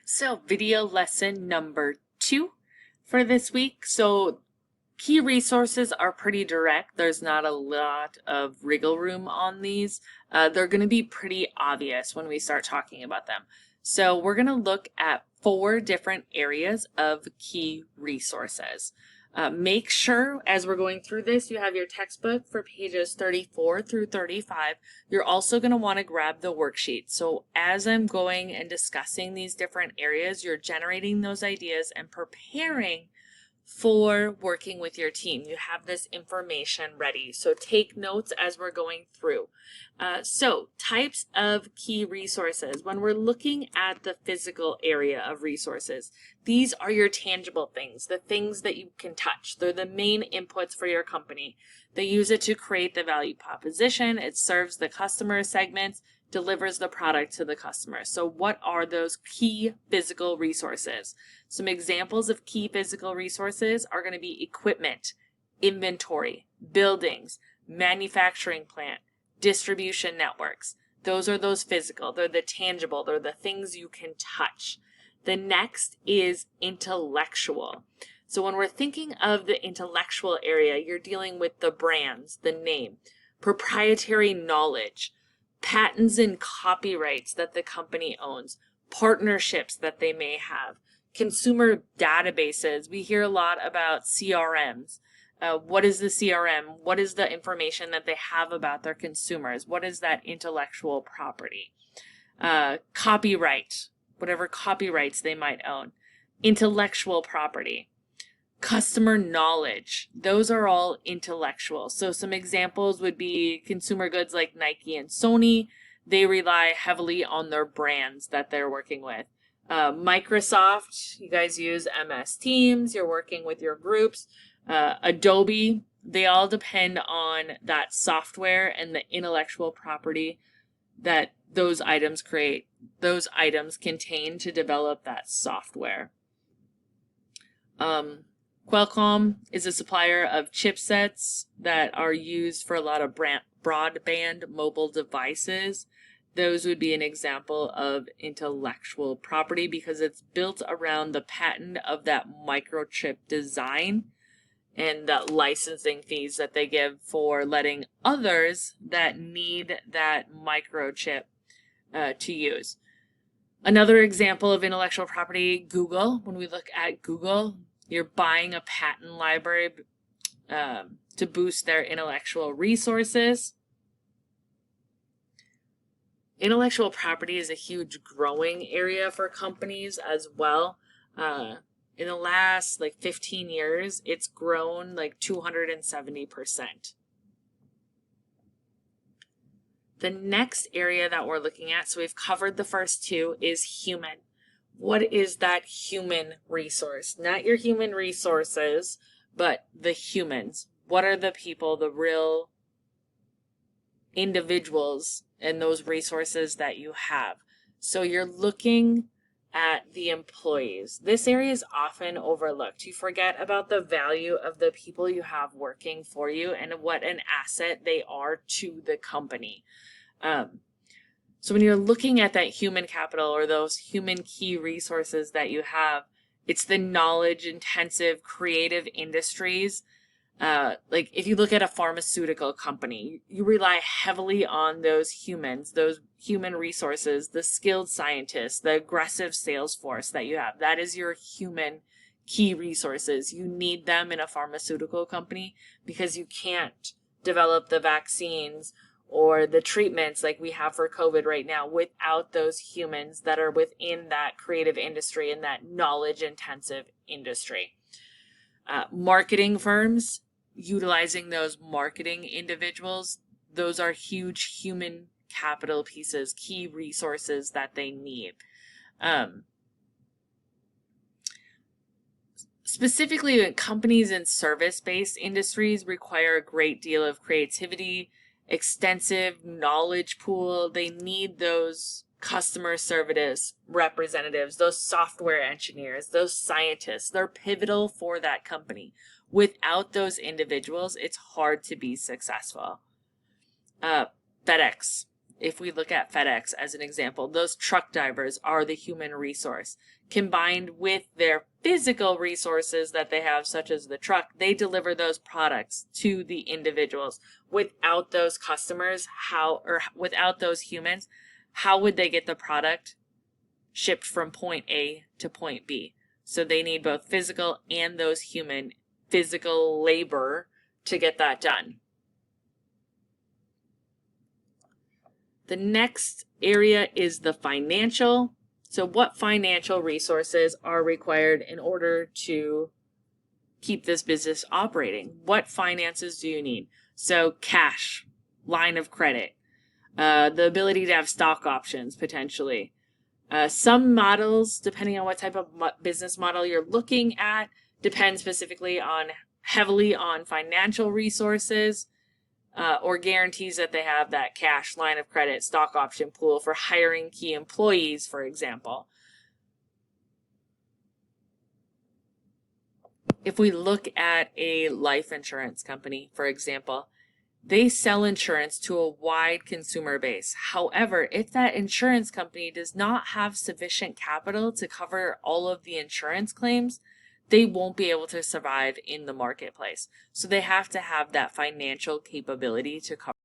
So video lesson number 2 for this week. So key resources are pretty direct. There's not a lot of wriggle room on these. They're going to be pretty obvious when we start talking about them. So we're going to look at 4 different areas of key resources. Make sure as we're going through this, you have your textbook for pages 34 through 35. You're also going to want to grab the worksheet. So as I'm going and discussing these different areas, you're generating those ideas and preparing for working with your team. You have this information ready. So take notes as we're going through. So types of key resources. When we're looking at the physical area of resources, these are your tangible things, the things that you can touch. They're the main inputs for your company. They use it to create the value proposition. It serves the customer segments, delivers the product to the customer. So what are those key physical resources? Some examples of key physical resources are going to be equipment, inventory, buildings, manufacturing plant, distribution networks. Those are those physical. They're the tangible. They're the things you can touch. The next is intellectual. So when we're thinking of the intellectual area, you're dealing with the brands, the name, proprietary knowledge, patents and copyrights that the company owns, partnerships that they may have, consumer databases. We hear a lot about CRMs. What is the CRM? What is the information that they have about their consumers? What is that intellectual property? Copyright, whatever copyrights they might own. Intellectual property. Customer knowledge. Those are all intellectual. So some examples would be consumer goods like Nike and Sony. They rely heavily on their brands that they're working with. Microsoft, you guys use MS Teams, you're working with your groups. Adobe, they all depend on that software and the intellectual property that those items create, those items contain to develop that software. Qualcomm is a supplier of chipsets that are used for a lot of broadband mobile devices. Those would be an example of intellectual property because it's built around the patent of that microchip design and the licensing fees that they give for letting others that need that microchip to use. Another example of intellectual property, Google. When we look at Google, you're buying a patent library to boost their intellectual resources. Intellectual property is a huge growing area for companies as well. In the last 15 years, it's grown 270%. The next area that we're looking at, so we've covered the first 2, is human. What is that human resource? Not your human resources, but the humans. What are the people, the real individuals and those resources that you have? So you're looking at the employees. This area is often overlooked. You forget about the value of the people you have working for you and what an asset they are to the company. So when you're looking at that human capital or those human key resources that you have, it's the knowledge intensive creative industries. If you look at a pharmaceutical company, you rely heavily on those humans, those human resources, the skilled scientists, the aggressive sales force that you have. That is your human key resources. You need them in a pharmaceutical company because you can't develop the vaccines or the treatments like we have for COVID right now without those humans that are within that creative industry and that knowledge intensive industry. Marketing firms, utilizing those marketing individuals, those are huge human capital pieces, key resources that they need. Specifically, companies in service-based industries require a great deal of creativity, extensive knowledge pool. They need those customer service representatives, those software engineers, those scientists. They're pivotal for that company. Without those individuals, it's hard to be successful. FedEx if we look at FedEx as an example, those truck drivers are the human resource. Combined with their physical resources that they have, such as the truck, they deliver those products to the individuals. Without those customers, without those humans, how would they get the product shipped from point A to point B? So they need both physical and those human physical labor to get that done. The next area is the financial. So what financial resources are required in order to keep this business operating? What finances do you need? So cash, line of credit, the ability to have stock options potentially. Some models, depending on what type of business model you're looking at, depend specifically on heavily on financial resources or guarantees that they have that cash, line of credit, stock option pool for hiring key employees, for example. If we look at a life insurance company, for example, they sell insurance to a wide consumer base. However, if that insurance company does not have sufficient capital to cover all of the insurance claims, they won't be able to survive in the marketplace. So they have to have that financial capability to cover